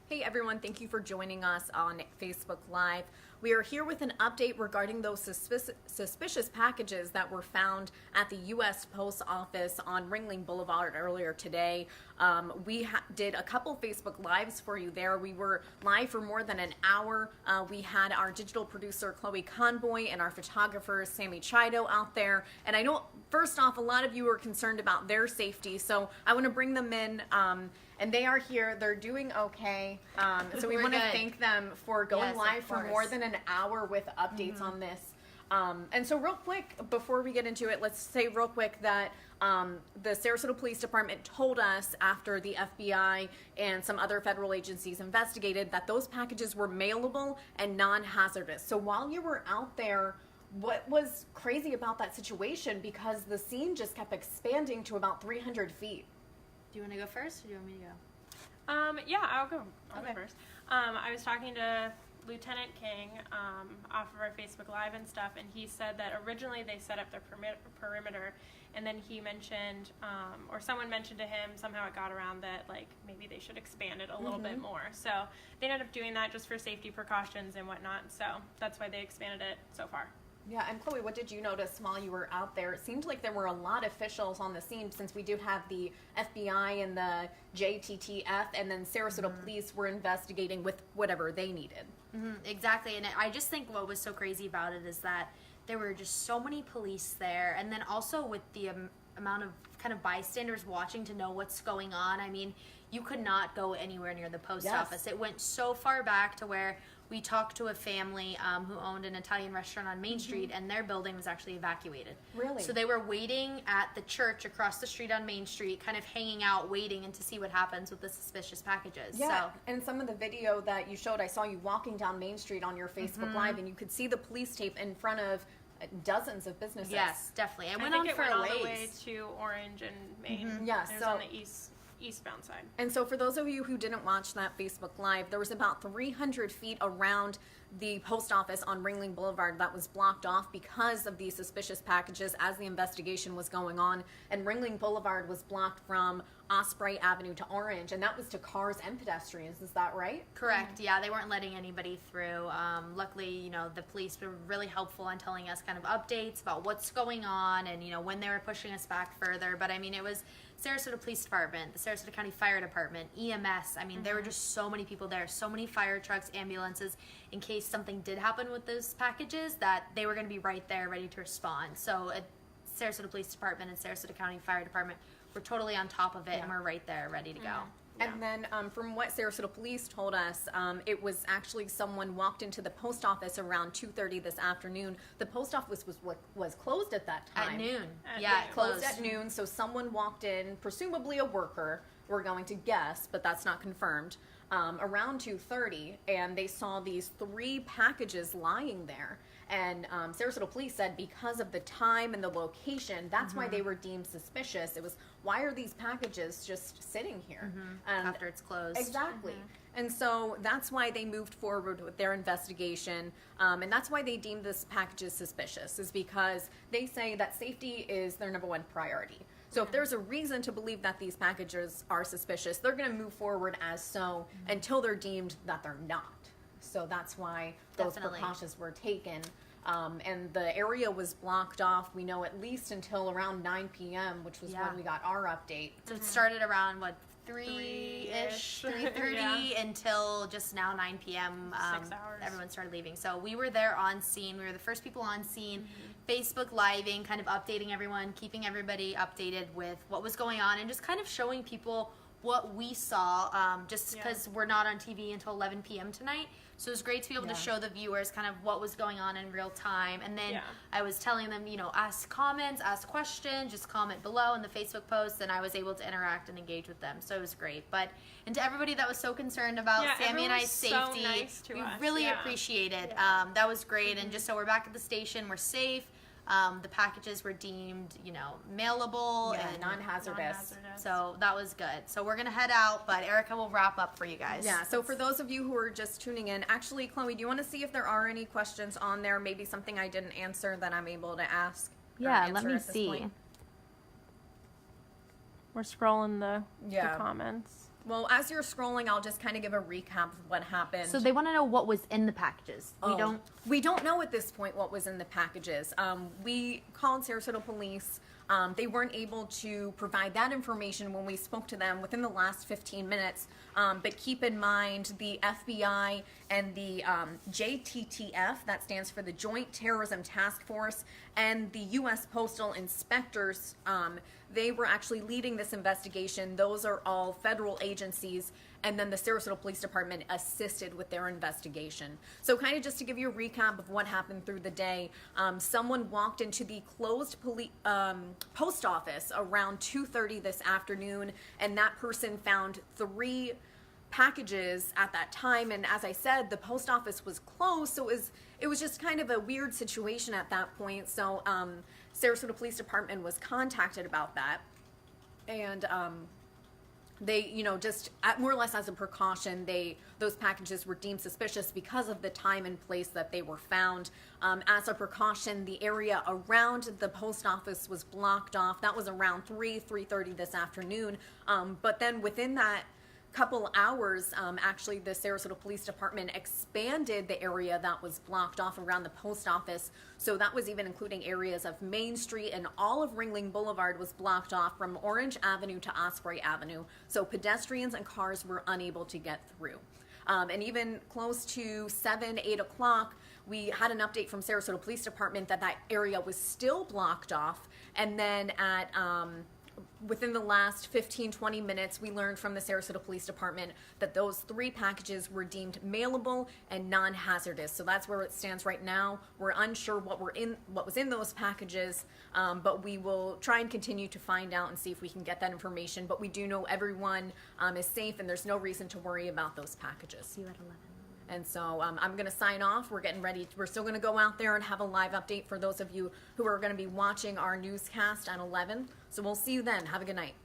Hey everyone, thank you for joining us on Facebook Live. We are here with an update regarding those suspicious packages that were found at the U.S. Post Office on Ringling Boulevard earlier today. We did a couple Facebook Lives for you there. We were live for more than an hour. We had our digital producer Chloe Conboy and our photographer Sammy Chido out there. And I know, first off, a lot of you are concerned about their safety, so I want to bring them in. And they are here. They're doing okay. So we want to thank them for going live for more than an hour with updates on this. And so real quick, before we get into it, let's say real quick that the Sarasota Police Department told us after the FBI and some other federal agencies investigated that those packages were mailable and non-hazardous. So while you were out there, what was crazy about that situation? Because the scene just kept expanding to about 300 feet. Do you want to go first, or do you want me to go? Yeah, I'll go first. I was talking to Lieutenant King off of our Facebook Live and stuff, and he said that originally they set up their perimeter, and then he mentioned, or someone mentioned to him, somehow it got around that, like, maybe they should expand it a little bit more. So they ended up doing that just for safety precautions and whatnot, so that's why they expanded it so far. Yeah, and Chloe, what did you notice while you were out there? It seemed like there were a lot of officials on the scene, since we do have the FBI and the JTTF, and then Sarasota Police were investigating with whatever they needed. Exactly, and I just think what was so crazy about it is that there were just so many police there, and then also with the amount of kind of bystanders watching to know what's going on. I mean, you could not go anywhere near the post office. It went so far back to where we talked to a family who owned an Italian restaurant on Main Street, and their building was actually evacuated. Really? So they were waiting at the church across the street on Main Street, kind of hanging out, waiting and to see what happens with the suspicious packages. Yeah, so. And some of the video that you showed, I saw you walking down Main Street on your Facebook Live, and you could see the police tape in front of dozens of businesses. Yes, definitely. I think it went all the way to Orange and Main. Yes, it was on the eastbound side. And so for those of you who didn't watch that Facebook Live, there was about 300 feet around the post office on Ringling Boulevard that was blocked off because of these suspicious packages as the investigation was going on. And Ringling Boulevard was blocked from Osprey Avenue to Orange, and that was to cars and pedestrians. Is that right? Correct. Yeah, they weren't letting anybody through. Luckily, you know, the police were really helpful in telling us kind of updates about what's going on and, you know, when they were pushing us back further. But I mean, it was Sarasota Police Department, the Sarasota County Fire Department, EMS. I mean, there were just so many people there, so many fire trucks, ambulances, in case something did happen with those packages, that they were going to be right there ready to respond. So Sarasota Police Department and Sarasota County Fire Department were totally on top of it, and we're right there ready to go. And then from what Sarasota Police told us, it was actually someone walked into the post office around 2:30 this afternoon. The post office was closed at that time. At noon. It closed at noon, so someone walked in, presumably a worker, we're going to guess, but that's not confirmed, around 2:30, and they saw these 3 packages lying there. And Sarasota Police said because of the time and the location, that's why they were deemed suspicious. It was, why are these packages just sitting here? And after it's closed. Exactly. And so that's why they moved forward with their investigation. And that's why they deemed this packages suspicious, is because they say that safety is their #1 priority. So if there's a reason to believe that these packages are suspicious, they're going to move forward as so until they're deemed that they're not. So that's why those precautions were taken. And the area was blocked off, we know, at least until around 9 p.m., which was when we got our update. So it started around, what, 3-ish, 3:30 until just now 9 p.m. 6 hours. Everyone started leaving. So we were there on scene. We were the first people on scene, Facebook Living, kind of updating everyone, keeping everybody updated with what was going on, and just kind of showing people what we saw, just because we're not on TV until 11 p.m. tonight. So it was great to be able to show the viewers kind of what was going on in real time. And then I was telling them, you know, ask comments, ask questions, just comment below in the Facebook posts, and I was able to interact and engage with them. So it was great. And to everybody that was so concerned about Sammy and I's safety, so nice to we us. really appreciate it. That was great. And just so we're back at the station, we're safe. The packages were deemed, you know, mailable and non-hazardous. So that was good. So we're going to head out, but Erica will wrap up for you guys. Yeah, so for those of you who are just tuning in, actually, Chloe, do you want to see if there are any questions on there, maybe something I didn't answer that I'm able to ask? Yeah, let me see. We're scrolling the comments. Well, as you're scrolling, I'll just kind of give a recap of what happened. So they want to know what was in the packages. Oh, we don't know at this point what was in the packages. We called Sarasota Police. They weren't able to provide that information when we spoke to them within the last 15 minutes. But keep in mind the FBI and the JTTF, that stands for the Joint Terrorism Task Force, and the U.S. Postal Inspectors, they were actually leading this investigation. Those are all federal agencies, and then the Sarasota Police Department assisted with their investigation. So kind of just to give you a recap of what happened through the day, someone walked into the closed post office around 2:30 this afternoon, and that person found 3 packages at that time. And as I said, the post office was closed, so it was just kind of a weird situation at that point. So Sarasota Police Department was contacted about that, and they, just more or less as a precaution, those packages were deemed suspicious because of the time and place that they were found. As a precaution, the area around the post office was blocked off. That was around 3:30 this afternoon. But then within that couple hours, actually the Sarasota Police Department expanded the area that was blocked off around the post office. So that was even including areas of Main Street, and all of Ringling Boulevard was blocked off from Orange Avenue to Osprey Avenue. So pedestrians and cars were unable to get through. And even close to 8 o'clock, we had an update from Sarasota Police Department that area was still blocked off. And then at within the last 15-20 minutes, we learned from the Sarasota Police Department that those 3 packages were deemed mailable and non-hazardous. So that's where it stands right now. We're unsure what was in those packages, but we will try and continue to find out and see if we can get that information. But we do know everyone is safe, and there's no reason to worry about those packages. See you at 11. And so I'm going to sign off. We're getting ready. We're still going to go out there and have a live update for those of you who are going to be watching our newscast at 11. So we'll see you then. Have a good night.